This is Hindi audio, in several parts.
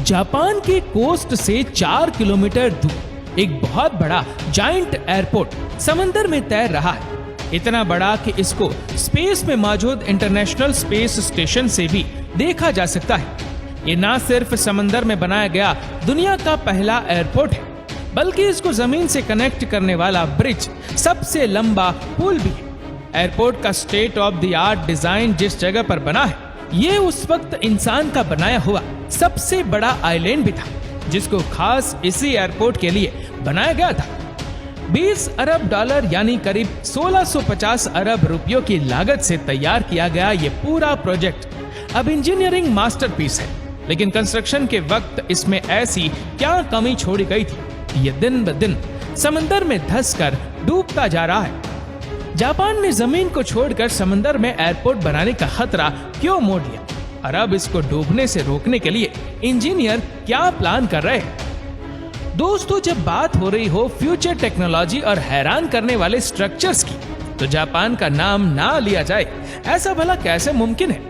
जापान के कोस्ट से 4 किलोमीटर दूर एक बहुत बड़ा जायंट एयरपोर्ट समंदर में तैर रहा है। इतना बड़ा कि इसको स्पेस में मौजूद इंटरनेशनल स्पेस स्टेशन से भी देखा जा सकता है। ये ना सिर्फ समंदर में बनाया गया दुनिया का पहला एयरपोर्ट है, बल्कि इसको जमीन से कनेक्ट करने वाला ब्रिज, सबसे लंबा पुल भी है। एयरपोर्ट का state of the art design जिस जगह पर बना है, ये उस वक्त इंसान का बनाया हुआ सबसे बड़ा आइलैंड भी था, जिसको खास इसी एयरपोर्ट के लिए बनाया गया था। 20 अरब डॉलर यानी करीब 1650 अरब रुपयों की लागत से तैयार किया गया ये पूरा प्रोजेक्ट अब इंजीनियरिंग मास्टरपीस है। लेकिन कंस्ट्रक्शन के वक्त इसमें ऐसी क्या कमी छोड़ी गई थी, ये दिन ब दिन समंदर में धंसकर डूबता जा रहा है। जापान ने जमीन को छोड़कर समंदर में एयरपोर्ट बनाने का खतरा क्यों मोड़ लिया, और अब इसको डूबने से रोकने के लिए इंजीनियर क्या प्लान कर रहे हैं? दोस्तों, जब बात हो रही हो फ्यूचर टेक्नोलॉजी और हैरान करने वाले स्ट्रक्चर्स की, तो जापान का नाम ना लिया जाए ऐसा भला कैसे मुमकिन है?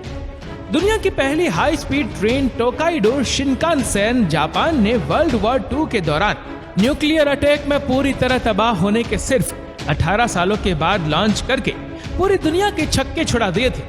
दुनिया की पहली high speed train Tokaido Shinkansen Japan ने वर्ल्ड वॉर II के दौरान न्यूक्लियर अटैक में पूरी तरह तबाह होने के सिर्फ 18 सालों के बाद लॉन्च करके पूरी दुनिया के छक्के छुड़ा दिए थे।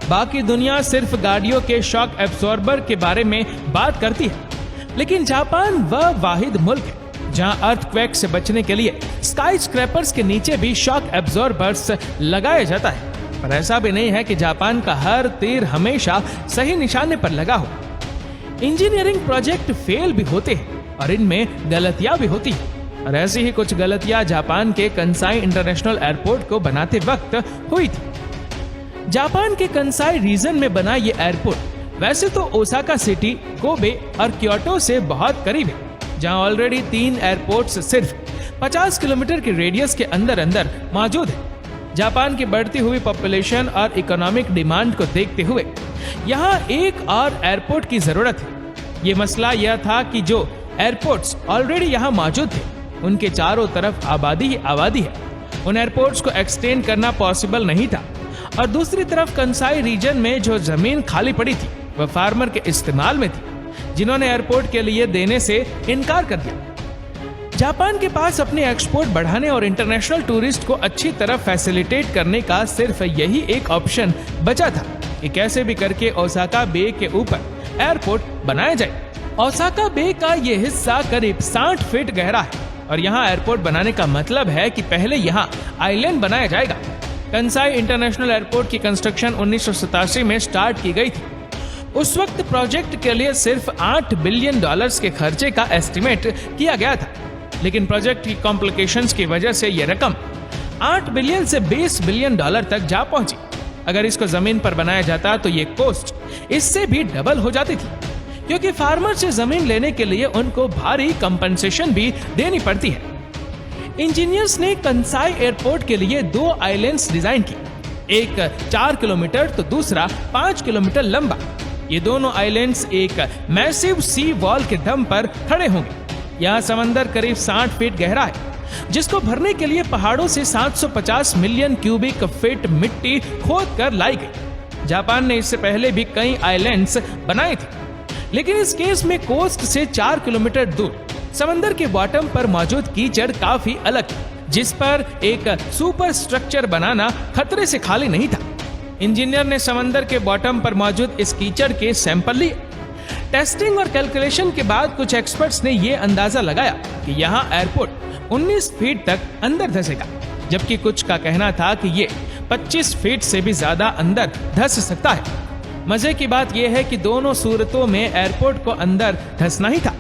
बाकी दुनिया सिर्फ गाड़ियों के शॉक एब्सॉर्बर के बारे में बात करती है, लेकिन जापान वह वाहिद मुल्क है जहां अर्थक्वेक से बचने के लिए स्काई स्क्रैपर्स के नीचे भी शॉक एब्सॉर्बर्स लगाया जाता है। पर ऐसा भी नहीं है कि जापान का हर तीर हमेशा सही निशाने पर लगा हो। इंजीनियरिंग प्रोजेक्ट फेल भी होते हैं और इनमें गलतियां भी होती है, और ऐसी ही कुछ गलतियां जापान के कंसाई इंटरनेशनल एयरपोर्ट को बनाते वक्त हुई थी। जापान के कंसाई रीजन में बना ये एयरपोर्ट वैसे तो ओसाका सिटी, कोबे और क्योटो से बहुत करीब है, जहां ऑलरेडी 3 एयरपोर्ट्स सिर्फ 50 किलोमीटर के रेडियस के अंदर अंदर मौजूद है। जापान की बढ़ती हुई पॉपुलेशन और इकोनॉमिक डिमांड को देखते हुए यहाँ एक और एयरपोर्ट की जरूरत है। ये मसला यह था कि जो एयरपोर्ट्स ऑलरेडी यहाँ मौजूद थे, उनके चारों तरफ आबादी ही आबादी है। उन एयरपोर्ट्स को एक्सटेंड करना पॉसिबल नहीं था, और दूसरी तरफ कंसाई रीजन में जो जमीन खाली पड़ी थी वह फार्मर के इस्तेमाल में थी, जिन्होंने एयरपोर्ट के लिए देने से इनकार कर दिया। जापान के पास अपने एक्सपोर्ट बढ़ाने और इंटरनेशनल टूरिस्ट को अच्छी तरह फैसिलिटेट करने का सिर्फ यही एक ऑप्शन बचा था कि कैसे भी करके ओसाका बे के ऊपर एयरपोर्ट बनाया जाए। ओसाका बे का ये हिस्सा करीब 60 फीट गहरा है, और यहाँ एयरपोर्ट बनाने का मतलब है कि पहले यहाँ आइलैंड बनाया जाएगा। कंसाई इंटरनेशनल एयरपोर्ट की कंस्ट्रक्शन 1987 में स्टार्ट की गई थी। उस वक्त प्रोजेक्ट के लिए सिर्फ $8 बिलियन के खर्चे का एस्टिमेट किया गया था, लेकिन प्रोजेक्ट की कॉम्प्लिकेशंस की वजह से यह रकम 8 बिलियन से $20 बिलियन तक जा पहुंची। अगर इसको जमीन पर बनाया जाता तो ये कॉस्ट इससे भी डबल हो जाती थी, क्योंकि फार्मर से जमीन लेने के लिए उनको भारी कंपनसेशन भी देनी पड़ती है। इंजीनियर्स ने कंसाई एयरपोर्ट के लिए 2 आइलैंड्स डिजाइन की, एक 4 किलोमीटर तो दूसरा 5 किलोमीटर लंबा। ये दोनों आइलैंड्स एक मैसिव सी वॉल के दम पर खड़े होंगे। यहाँ समंदर करीब 60 फीट गहरा है, जिसको भरने के लिए पहाड़ों से 750 मिलियन क्यूबिक फीट मिट्टी खोद कर लाई गई। जापान ने इससे पहले भी कई आइलैंड्स बनाए थे, लेकिन इस केस में कोस्ट से 4 किलोमीटर दूर समंदर के बॉटम पर मौजूद कीचड़ काफी अलग, जिस पर एक सुपर स्ट्रक्चर बनाना खतरे से खाली नहीं था। इंजीनियर ने समंदर के बॉटम पर मौजूद इस कीचड़ के सैंपल लिए। टेस्टिंग और कैलकुलेशन के बाद कुछ एक्सपर्ट्स ने यह अंदाजा लगाया कि यहाँ एयरपोर्ट 19 फीट तक अंदर धंसेगा, जबकि कुछ का कहना था कि ये 25 फीट से भी ज्यादा अंदर धंस सकता है। मजे की बात यह है कि दोनों सूरतों में एयरपोर्ट को अंदर धंसना ही था।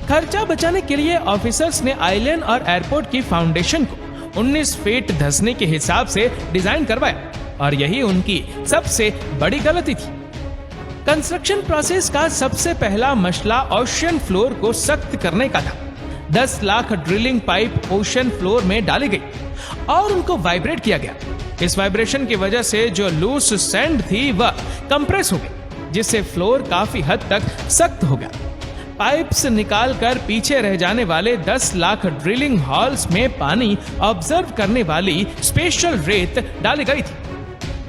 खर्चा बचाने के लिए ऑफिसर्स ने आइलैंड और एयरपोर्ट की फाउंडेशन को 19 फीट धंसने के हिसाब से डिजाइन करवाया, और यही उनकी सबसे बड़ी गलती थी। कंस्ट्रक्शन प्रोसेस का सबसे पहला मसला ओशन फ्लोर को सख्त करने का था। 10 lakh drilling pipe ocean floor में डाली गई और उनको वाइब्रेट किया गया। इस वाइब्रेशन की वजह से जो लूज सैंड थी वह कंप्रेस हो गई, जिससे फ्लोर काफी हद तक सख्त हो गया। पाइप्स निकालकर पीछे रह जाने वाले 10 लाख ड्रिलिंग हॉल्स में पानी ऑब्जर्व करने वाली स्पेशल रेत डाली गई थी।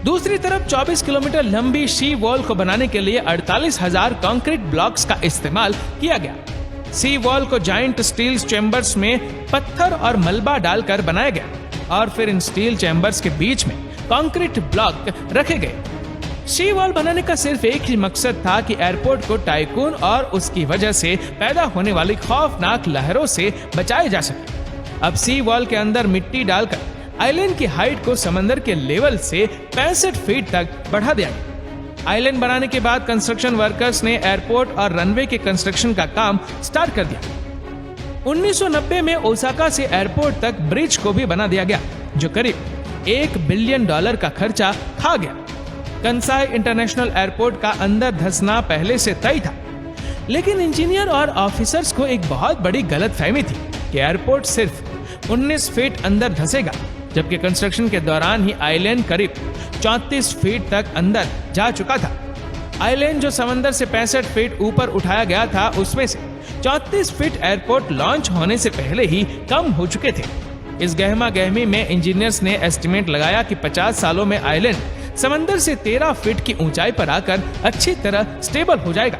दूसरी तरफ 24 किलोमीटर लंबी सी वॉल को बनाने के लिए 48,000 कंक्रीट ब्लॉक्स का इस्तेमाल किया गया। सी वॉल को जाइंट स्टील चैम्बर्स में पत्थर और मलबा डालकर बनाया गया और फिर इन स्टील चैम्बर्स के बीच में कंक्रीट ब्लॉक रखे गए। सी वॉल बनाने का सिर्फ एक ही मकसद था कि एयरपोर्ट को टाइकून और उसकी वजह से पैदा होने वाली खौफनाक लहरों से बचाया जा सके। अब सी वॉल के अंदर मिट्टी डालकर आइलैंड की हाइट को समंदर के लेवल से 65 फीट तक बढ़ा दिया गया। आइलैंड बनाने के बाद कंस्ट्रक्शन वर्कर्स ने एयरपोर्ट और रनवे के कंस्ट्रक्शन का काम स्टार्ट कर दिया। 1990 में ओसाका से एयरपोर्ट तक ब्रिज को भी बना दिया गया, जो करीब $1 बिलियन का खर्चा खा गया। कंसाई इंटरनेशनल एयरपोर्ट का अंदर धंसना पहले से तय था, लेकिन इंजीनियर और ऑफिसर्स को एक बहुत बड़ी गलतफहमी थी कि एयरपोर्ट सिर्फ 19 फीट अंदर धंसेगा, जबकि कंस्ट्रक्शन के दौरान ही आइलैंड करीब 34 फीट तक अंदर जा चुका था। आइलैंड जो समंदर से 65 फीट ऊपर उठाया गया था, उसमें से 34 फीट एयरपोर्ट लॉन्च होने से पहले ही कम हो चुके थे। इस गहमा गहमी में इंजीनियर्स ने एस्टिमेट लगाया कि 50 सालों में आइलैंड समंदर से 13 फीट की ऊंचाई पर आकर अच्छी तरह स्टेबल हो जाएगा।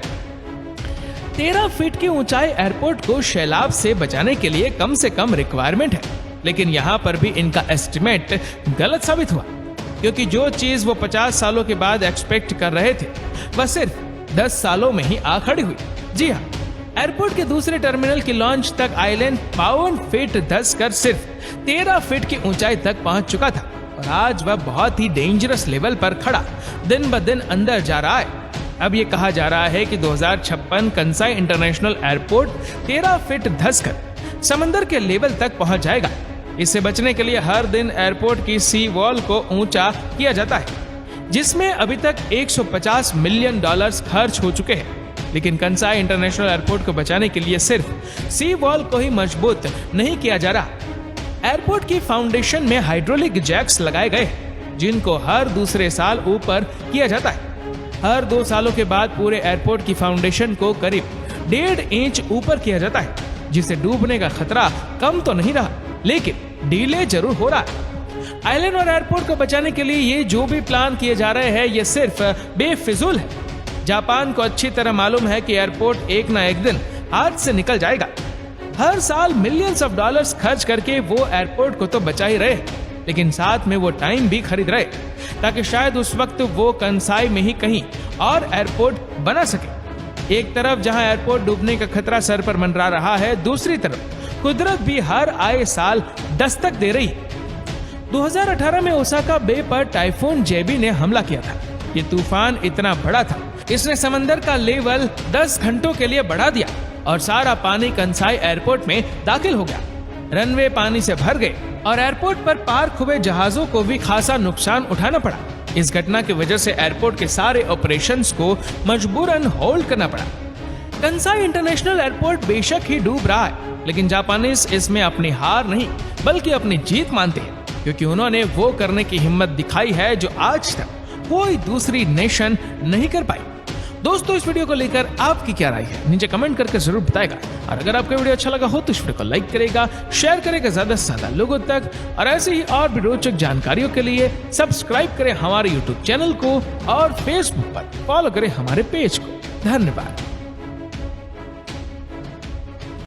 13 फीट की ऊंचाई एयरपोर्ट को सैलाब से बचाने के लिए कम से कम रिक्वायरमेंट है, लेकिन यहाँ पर भी इनका एस्टिमेट गलत साबित हुआ, क्योंकि जो चीज वो 50 सालों के बाद एक्सपेक्ट कर रहे थे वह सिर्फ 10 सालों में ही आ खड़ी हुई। जी हाँ, एयरपोर्ट के दूसरे टर्मिनल की लॉन्च तक आइलैंड 52 फीट धंसकर सिर्फ 13 फीट की ऊंचाई तक पहुंच चुका था और आज वह बहुत ही डेंजरस लेवल पर खड़ा दिन ब दिन अंदर जा रहा है। अब ये कहा जा रहा है कि 2056 कंसाई इंटरनेशनल एयरपोर्ट 13 फीट धंसकर समंदर के लेवल तक पहुंच जाएगा। इससे बचने के लिए हर दिन एयरपोर्ट की सी वॉल को ऊंचा किया जाता है, जिसमें अभी तक $150 मिलियन खर्च हो चुके हैं। लेकिन कंसाई इंटरनेशनल एयरपोर्ट को बचाने के लिए सिर्फ सी वॉल को ही मजबूत नहीं किया जा रहा। एयरपोर्ट की फाउंडेशन में हाइड्रोलिक जैक्स लगाए गए, जिनको हर दूसरे साल ऊपर किया जाता है। हर 2 सालों के बाद पूरे एयरपोर्ट की फाउंडेशन को करीब 1.5 इंच ऊपर किया जाता है, जिससे डूबने का खतरा कम तो नहीं रहा, लेकिन डिले जरूर हो रहा है। आइलैंड और एयरपोर्ट को बचाने के लिए ये जो भी प्लान किए जा रहे हैं, ये सिर्फ बेफिजूल है। जापान को अच्छी तरह मालूम है कि एयरपोर्ट एक ना एक दिन हाथ से निकल जाएगा। हर साल मिलियंस ऑफ डॉलर्स खर्च करके वो एयरपोर्ट को तो बचा ही रहे, लेकिन साथ में वो टाइम भी खरीद रहे, ताकि शायद उस वक्त वो कंसाई में ही कहीं और एयरपोर्ट बना सके। एक तरफ जहां एयरपोर्ट डूबने का खतरा सर पर मंडरा रहा है, दूसरी तरफ कुदरत भी हर आए साल दस्तक दे रही है। 2018 में ओसाका बे पर टाइफून जेबी ने हमला किया था। ये तूफान इतना बड़ा था, इसने समंदर का लेवल 10 घंटों के लिए बढ़ा दिया और सारा पानी कंसाई एयरपोर्ट में दाखिल हो गया। रनवे पानी से भर गए और एयरपोर्ट पर पार्क हुए जहाजों को भी खासा नुकसान उठाना पड़ा। इस घटना की वजह से एयरपोर्ट के सारे ऑपरेशंस को मजबूरन होल्ड करना पड़ा। कंसाई इंटरनेशनल एयरपोर्ट बेशक ही डूब रहा है, लेकिन जापानीज इसमें अपनी हार नहीं बल्कि अपनी जीत मानते हैं, क्योंकि उन्होंने वो करने की हिम्मत दिखाई है जो आज तक कोई दूसरी नेशन नहीं कर पाई। दोस्तों, इस वीडियो को लेकर आपकी क्या राय है, नीचे कमेंट करके जरूर बताएगा। और अगर आपको वीडियो अच्छा लगा हो तो इस वीडियो को लाइक करेगा, शेयर करेगा ज्यादा से ज्यादा लोगों तक, और ऐसे ही और भी रोचक जानकारियों के लिए सब्सक्राइब करें हमारे YouTube चैनल को और Facebook पर फॉलो करें हमारे पेज को। धन्यवाद।